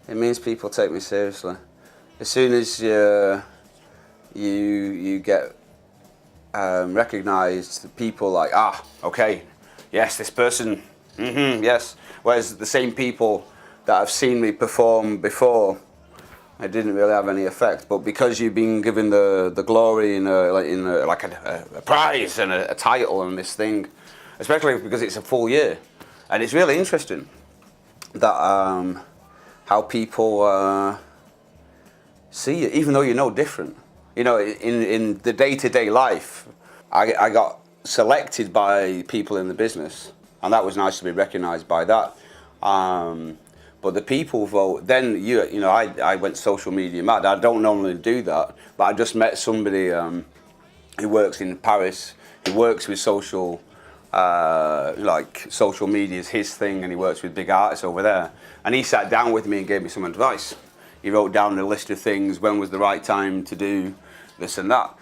It means people take me seriously. As soon as you get recognised, people like, okay, yes, this person, yes. Whereas the same people that have seen me perform before, it didn't really have any effect. But because you've been given the glory in a prize and a title and this thing, especially because it's a full year, and it's really interesting that how people see you, even though you're no different. You know, in the day-to-day life, I got selected by people in the business, and that was nice to be recognised by that. But the people vote. Then you know, I went social media mad. I don't normally do that, but I just met somebody who works in Paris. He works with social, like social media is his thing, and he works with big artists over there. And he sat down with me and gave me some advice. He wrote down a list of things, when was the right time to do this and that.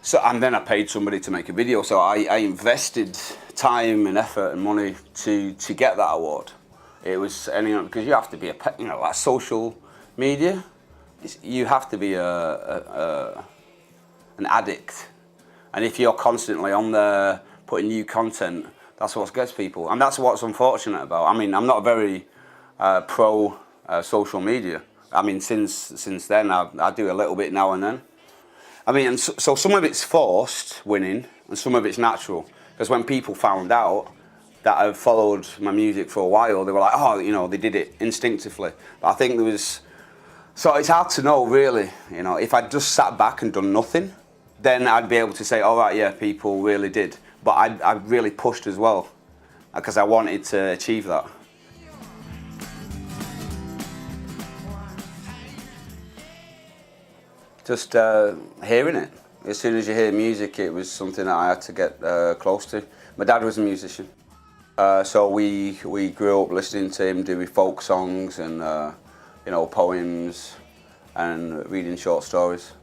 So, and then I paid somebody to make a video. So I invested time and effort and money to get that award. It was, because you have to be like social media, you have to be an addict. And if you're constantly on there putting new content, that's what gets people. And that's what's unfortunate about. I mean, I'm not very pro social media. I mean, since then, I do a little bit now and then. I mean, and so some of it's forced winning, and some of it's natural. Because when people found out that I've followed my music for a while, they were like, oh, you know, they did it instinctively. But I think there was, so it's hard to know really, you know, if I'd just sat back and done nothing, then I'd be able to say, all right, yeah, people really did. But I really pushed as well, because I wanted to achieve that. Just hearing it. As soon as you hear music, it was something that I had to get close to. My dad was a musician, so we grew up listening to him doing folk songs and you know, poems and reading short stories.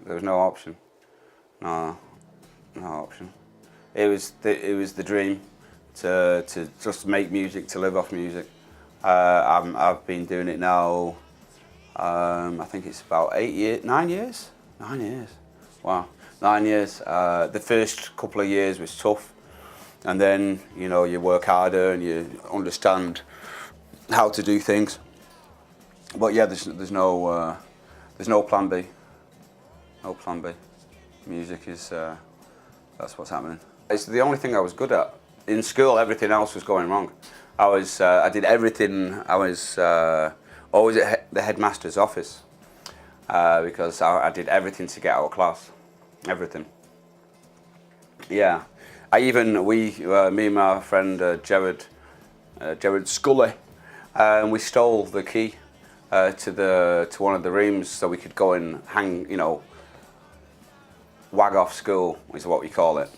There was no option. No option. It was the dream to just make music, to live off music. I've been doing it now, I think it's about 9 years? 9 years, wow, 9 years. The first couple of years was tough, and then, you know, you work harder and you understand how to do things. But yeah, there's no plan B. No plan B. Music is, that's what's happening. It's the only thing I was good at. In school, everything else was going wrong. I did everything. I was always at the headmaster's office because I did everything to get out of class, everything. Yeah, me and my friend Jared Scully, we stole the key to one of the rooms so we could go and hang, you know, wag off school is what we call it.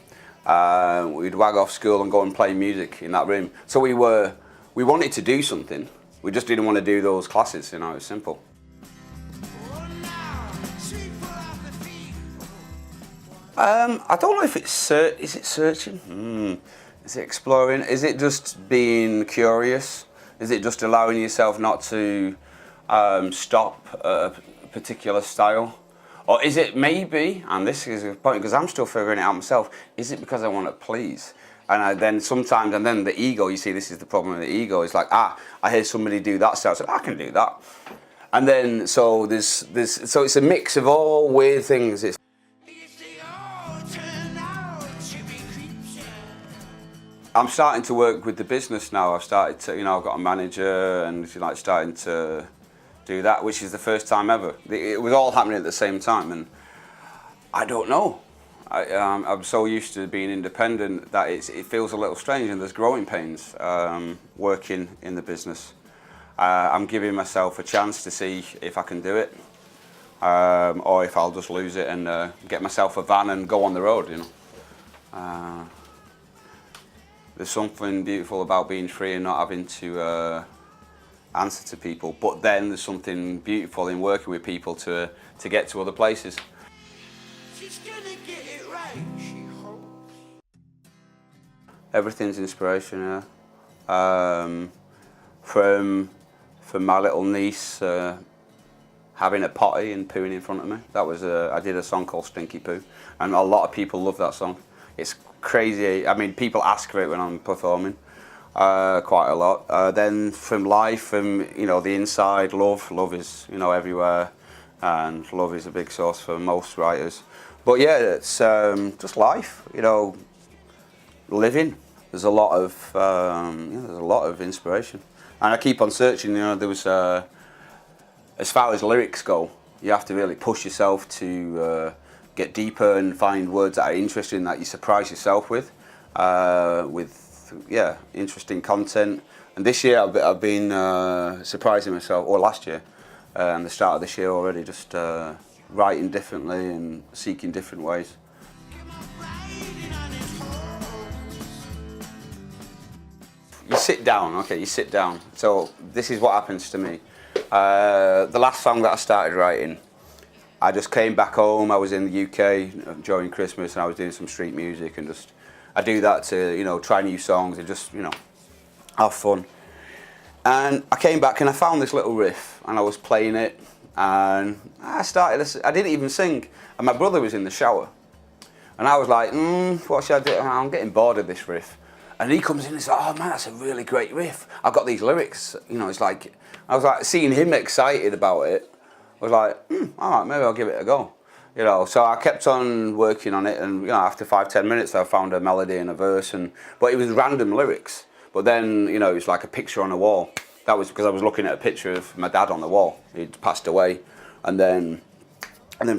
We'd wag off school and go and play music in that room. So we wanted to do something. We just didn't want to do those classes, you know, it was simple. I don't know if it's, is it searching? Is it exploring? Is it just being curious? Is it just allowing yourself not to stop a particular style? Or is it maybe, and this is a point because I'm still figuring it out myself, is it because I want to please? And then sometimes, and then the ego, you see, this is the problem with the ego, it's like, I hear somebody do that style, so I can do that. And then, so so it's a mix of all weird things. I'm starting to work with the business now. I've started to, you know, I've got a manager and like starting to do that, which is the first time ever. It was all happening at the same time, and I don't know. I'm so used to being independent that it feels a little strange, and there's growing pains working in the business. I'm giving myself a chance to see if I can do it, or if I'll just lose it and get myself a van and go on the road, you know. There's something beautiful about being free and not having to answer to people, but then there's something beautiful in working with people to get to other places. Everything's inspiration, yeah. From my little niece having a potty and pooing in front of me. That was I did a song called Stinky Poo, and a lot of people love that song. It's crazy. I mean, people ask for it when I'm performing quite a lot. Then from life, from the inside, love is everywhere, and love is a big source for most writers. But yeah, it's just life, living. There's a lot of inspiration, and I keep on searching. There was as far as lyrics go, you have to really push yourself to get deeper and find words that are interesting, that you surprise yourself with interesting content. And this year I've been surprising myself, or last year, and the start of this year already, just writing differently and seeking different ways. You sit down, okay, you sit down. So this is what happens to me. The last song that I started writing, I just came back home. I was in the UK during Christmas, and I was doing some street music, and I do that to try new songs and just have fun. And I came back and I found this little riff, and I was playing it, and I didn't even sing, and my brother was in the shower, and I was like, what should I do? I'm getting bored of this riff. And he comes in and says, "Oh man, that's a really great riff. I've got these lyrics." It's like, I was like, seeing him excited about it, I was like, all right, maybe I'll give it a go. So I kept on working on it, and after 5-10 minutes, I found a melody and a verse, but it was random lyrics. But then, it was like a picture on a wall. That was because I was looking at a picture of my dad on the wall. He'd passed away, and then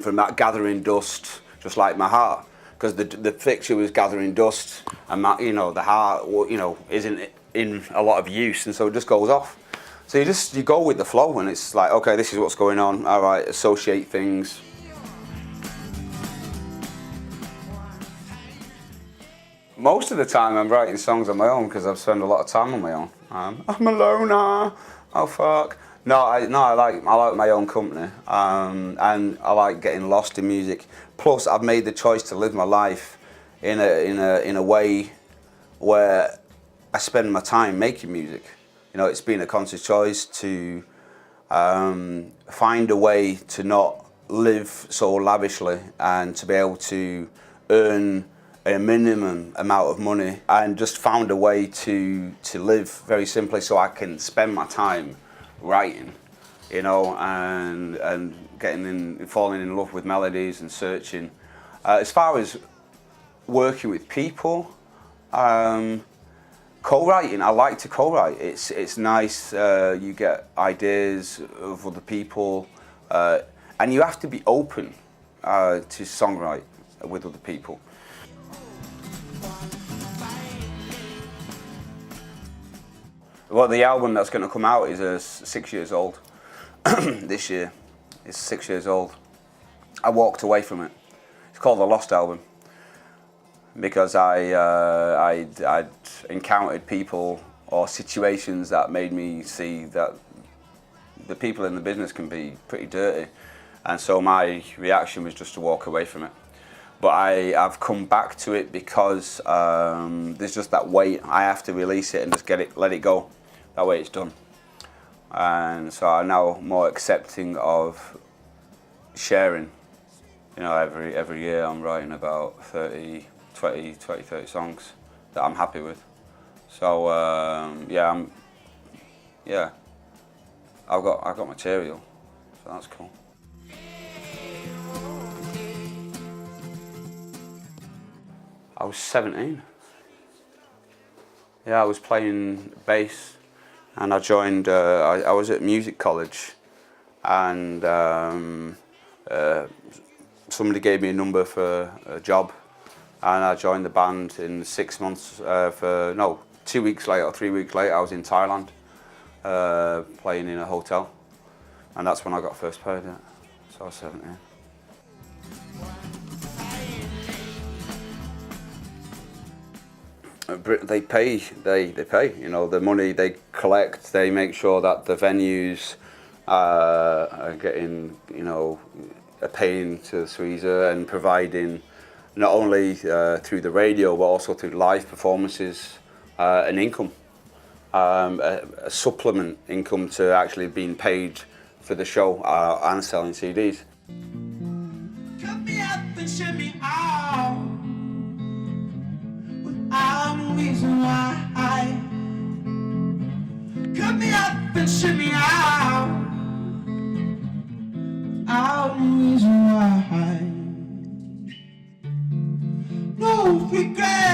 from that, gathering dust, just like my heart. Because the picture was gathering dust, and the heart, isn't in a lot of use, and so it just goes off. So you go with the flow, and it's like, okay, this is what's going on. All right, associate things. Most of the time, I'm writing songs on my own because I've spent a lot of time on my own. I'm alone now. Oh fuck. No, I like my own company, and I like getting lost in music. Plus, I've made the choice to live my life in a way where I spend my time making music. It's been a conscious choice to find a way to not live so lavishly, and to be able to earn a minimum amount of money, and just found a way to live very simply, so I can spend my time writing, and falling in love with melodies and searching. As far as working with people, co-writing, I like to co-write. It's nice. You get ideas of other people, and you have to be open to songwrite with other people. Well, the album that's going to come out is 6 years old. This year, it's 6 years old. I walked away from it. It's called The Lost Album, because I'd encountered people or situations that made me see that the people in the business can be pretty dirty, and so my reaction was just to walk away from it. But I've come back to it because there's just that weight. I have to release it and just let it go. That way it's done. And so I'm now more accepting of sharing. Every year I'm writing about 30 songs that I'm happy with. So I've got material, so that's cool. I was 17. Yeah, I was playing bass, and I joined. I was at music college, and somebody gave me a number for a job, and I joined the band in 6 months. 2 weeks later or 3 weeks later, I was in Thailand, playing in a hotel, and that's when I got first paid. Yeah. So I was 17. They pay. The money they collect, they make sure that the venues are getting, are paying to SUISA and providing not only through the radio but also through live performances, an income, a supplement income to actually being paid for the show and selling CDs. Cut me up and shut me out without a reason why. Cut me up and shut me out without a reason why. No regret.